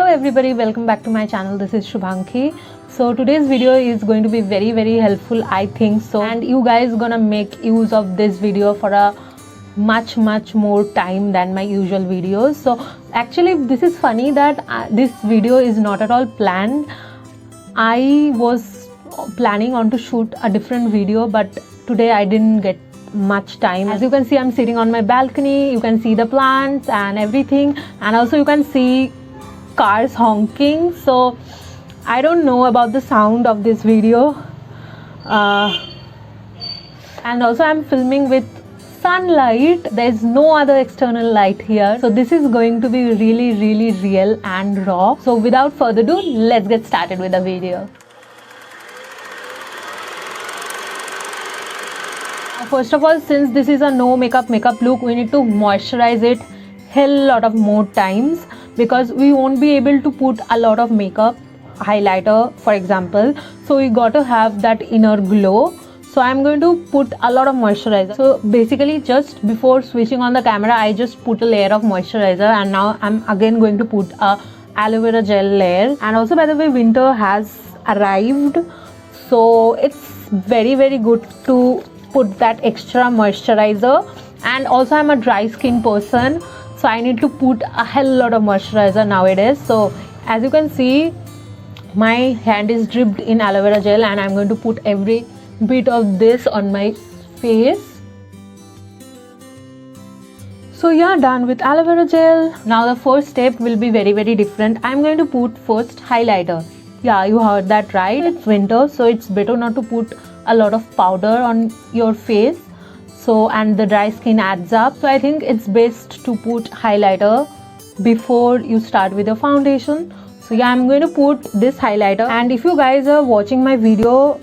everybody, welcome back to my channel. This is Shubhankhi. So today's video is going to be very helpful, I think so, and you guys gonna make use of this video for a much more time than my usual videos. So actually this is funny that this video is not at all planned. I was planning on to shoot a different video, but today I didn't get much time. As you can see, I'm sitting on my balcony. You can see the plants and everything, and also you can see cars honking. So I don't know about the sound of this video, and also I'm filming with sunlight. There's no other external light here, so this is going to be really real and raw. So without further ado, let's get started with the video. First of all, since this is a no makeup look, we need to moisturize it hell lot of more times, because we won't be able to put a lot of makeup, highlighter for example, so we got to have that inner glow. So I'm going to put a lot of moisturizer. So basically just before switching on the camera, I just put a layer of moisturizer, and now I'm again going to put a aloe vera gel layer. And also, by the way, winter has arrived, so it's very good to put that extra moisturizer. And also I'm a dry skin person, so I need to put a hell lot of moisturizer nowadays. So as you can see, my hand is dripped in aloe vera gel, and I'm going to put every bit of this on my face. So yeah, done with aloe vera gel. Now the first step will be very different. I'm going to put first highlighter. Yeah, you heard that right, it's winter, so it's better not to put a lot of powder on your face, so and the dry skin adds up. So I think it's best to put highlighter before you start with the foundation. So yeah, I'm going to put this highlighter, and if you guys are watching my video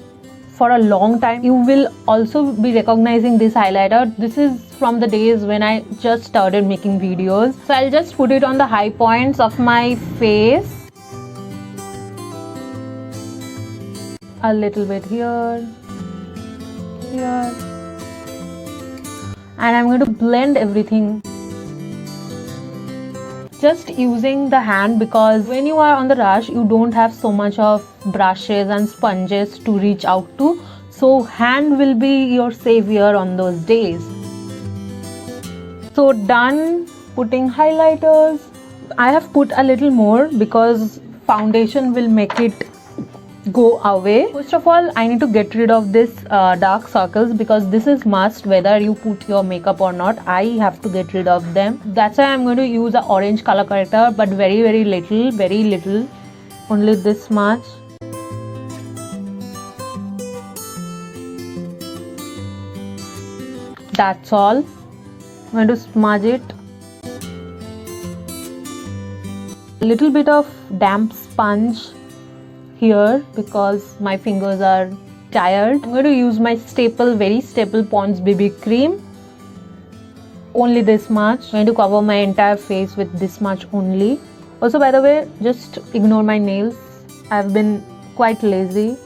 for a long time, you will also be recognizing this highlighter. This is from the days when I just started making videos. So I'll just put it on the high points of my face, a little bit here, and I'm going to blend everything just using the hand, because when you are on the rush, you don't have so much of brushes and sponges to reach out to, so hand will be your savior on those days. So done putting highlighters. I have put a little more because foundation will make it go away. First of all, I need to get rid of this dark circles, because this is must whether you put your makeup or not. I have to get rid of them. That's why I'm going to use an orange color corrector, but very little, only this much. That's all. I'm going to smudge it. A little bit of damp sponge here because my fingers are tired. I'm going to use my very staple Pond's BB cream. Only this much. I'm going to cover my entire face with this much only. Also, by the way, just ignore my nails. I've been quite lazy.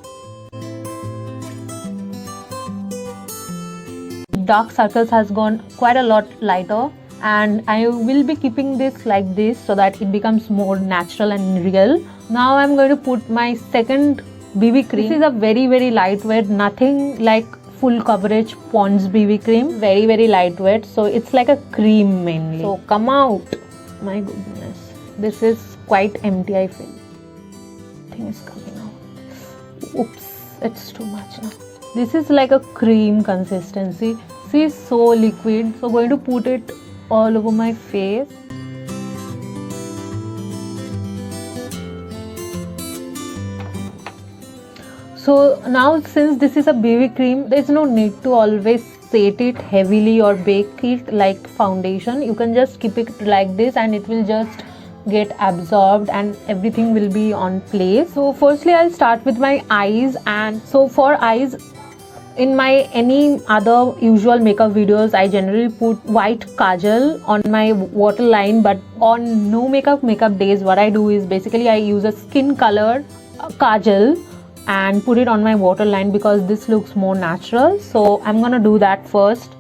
Dark circles has gone quite a lot lighter, and I will be keeping this like this so that it becomes more natural and real. Now I'm going to put my second BB cream. This is a very lightweight, nothing like full coverage Pond's BB cream. Very lightweight, so it's like a cream mainly. So come out. My goodness, this is quite empty, I feel. Thing is coming out. Oops, it's too much now. This is like a cream consistency. See, it's so liquid. So going to put it all over my face. So now, since this is a BB cream, there is no need to always set it heavily or bake it like foundation. You can just keep it like this, and it will just get absorbed and everything will be on place. So firstly, I'll start with my eyes. And so for eyes, in my any other usual makeup videos, I generally put white kajal on my waterline, but on no makeup days, what I do is basically I use a skin color kajal and put it on my waterline, because this looks more natural. So I'm gonna do that first.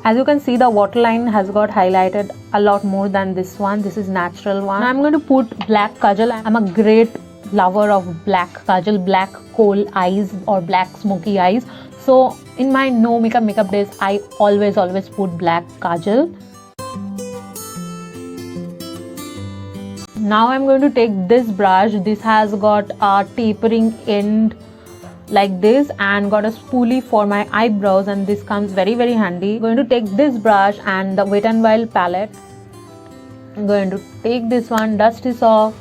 As you can see, the waterline has got highlighted a lot more than this one. This is natural one. Now I'm going to put black kajal. I'm a great lover of black kajal, black coal eyes or black smoky eyes. So in my no makeup days, I always put black kajal. Now I'm going to take this brush. This has got a tapering end like this and got a spoolie for my eyebrows, and this comes very handy. I'm going to take this brush and the Wet n Wild palette. I'm going to take this one, dust this off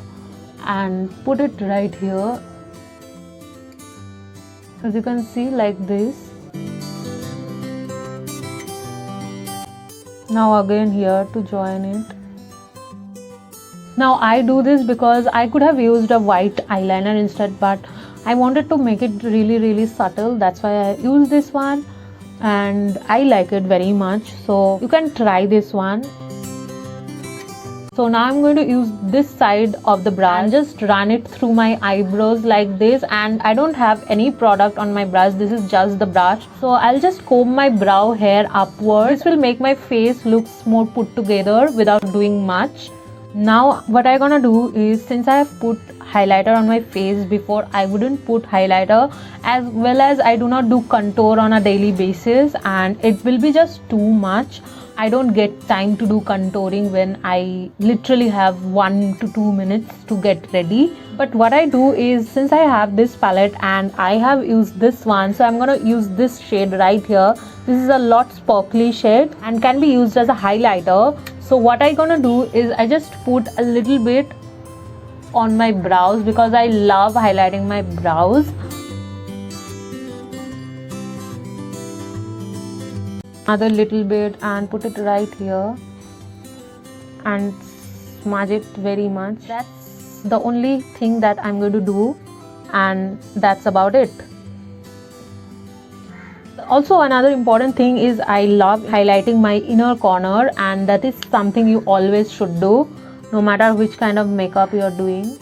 and put it right here. As you can see, like this. Now again here to join it. Now I do this because I could have used a white eyeliner instead, but I wanted to make it really subtle. That's why I use this one and I like it very much. So you can try this one. So now I'm going to use this side of the brush and just run it through my eyebrows like this, and I don't have any product on my brush. This is just the brush. So I'll just comb my brow hair upwards. This will make my face look more put together without doing much. Now what I'm gonna do is, since I have put highlighter on my face before, I wouldn't put highlighter, as well as I do not do contour on a daily basis and it will be just too much. I don't get time to do contouring when I literally have 1 to 2 minutes to get ready. But what I do is, since I have this palette and I have used this one, so I'm gonna use this shade right here. This is a lot sparkly shade and can be used as a highlighter. So what I'm gonna do is I just put a little bit on my brows because I love highlighting my brows. Another little bit and put it right here and smudge it very much. That's the only thing that I'm going to do, and that's about it. Also, another important thing is I love highlighting my inner corner, and that is something you always should do no matter which kind of makeup you are doing.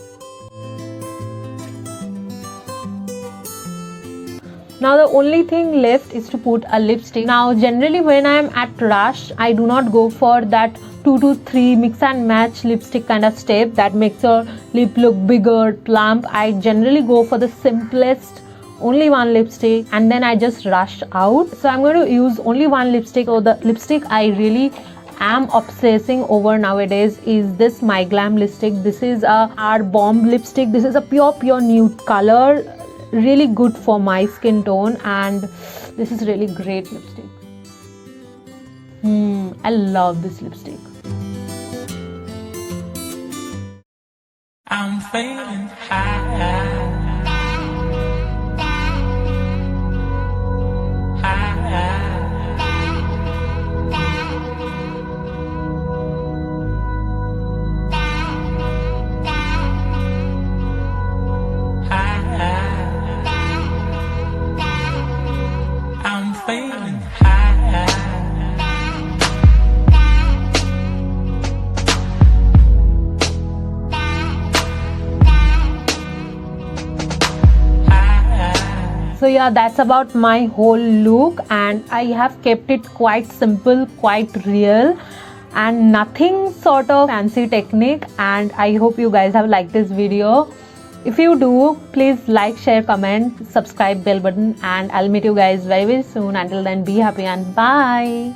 Now the only thing left is to put a lipstick. Now generally when I am at rush, I do not go for that 2 to 3 mix and match lipstick kind of step that makes your lip look bigger, plump. I generally go for the simplest, only one lipstick, and then I just rush out. So I'm going to use only one lipstick. So the lipstick I really am obsessing over nowadays is this My Glam lipstick. This is a R Bomb lipstick. This is a pure nude color, really good for my skin tone, and this is really great lipstick. I love this lipstick. I'm feeling high. So yeah, that's about my whole look, and I have kept it quite simple, quite real, and nothing sort of fancy technique. And I hope you guys have liked this video. If you do, please like, share, comment, subscribe, bell button, and I'll meet you guys very soon. Until then, be happy and bye.